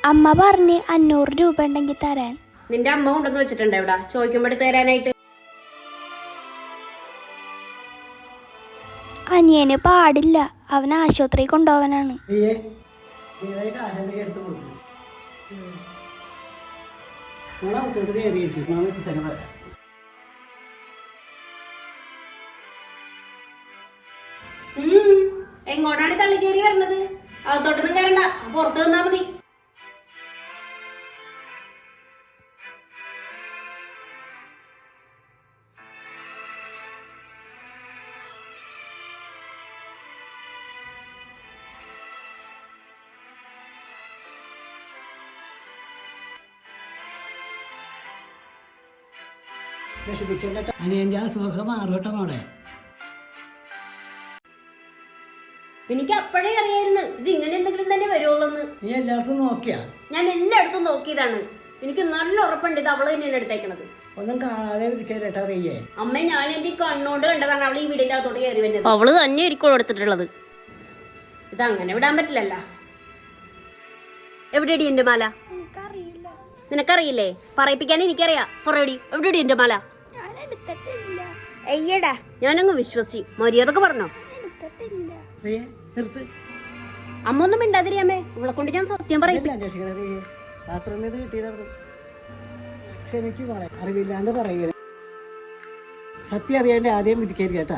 അമ്മ പറഞ്ഞ് 500 രൂപ ഉണ്ടെങ്കിൽ തരാൻ. നിന്റെ അമ്മ കൊണ്ടെന്ന് വെച്ചിട്ടുണ്ട് ഇവിടെ ചോദിക്കുമ്പോഴേ തരാനായിട്ട്. അനിയന് പാടില്ല, അവൻ ആശുപത്രി കൊണ്ടുപോവാനാണ്. എങ്ങോട്ടാണ് തള്ളി കയറി വരണത്? അകത്തോട്ടൊന്നും കയറണ്ട, പുറത്ത് നിന്നാ മതി. അനിയന്റെ അസുഖം മാറോട്ടെ മോളെ. എനിക്ക് അപ്പോഴേ അറിയായിരുന്നു ഇത് ഇങ്ങനെ എന്തെങ്കിലും തന്നെ വരുള്ളൂ. നീ എല്ലായിടത്തും നോക്കിയാ? ഞാൻ എല്ലായിടത്തും നോക്കിയതാണ്. എനിക്ക് നല്ല ഉറപ്പുണ്ട് ഇത് അവള് തന്നെയാണ് എടുത്തേക്കണത്. ഒന്നും കാണാതെ ഇരിക്കാ അറിയേ. അമ്മ ഞാൻ എന്റെ കണ്ണോണ്ട് കണ്ടതാണ് അവള് ഈ വീടിന്റെ അകത്തോട്ട് കയറി വരുന്നത്. അവള് തന്നെ ആയിരിക്കും എടുത്തിട്ടുള്ളത്. ഇത് അങ്ങനെ വിടാൻ പറ്റില്ലല്ലോ. എവിടെയടി എന്റെ മാല? നിനക്കറിയില്ലേ? പറയിപ്പിക്കാൻ എനിക്കറിയാം. പറയടി, എവിടെയടി എന്റെ മാല? അയ്യടാ, ഞാനങ്ങ് വിശ്വസി. മര്യാദക്ക് പറഞ്ഞോ. അമ്മ ഒന്നും മിണ്ടാതിരിയാമേ. ഇവളെ കൊണ്ട് ഞാൻ സത്യം പറയും. ക്ഷമിക്കും മോളെ, അറിവില്ലാണ്ട് പറയുക. സത്യം അറിയാണ്ട് ആദ്യം വിധിക്കരുത് കേട്ടാ.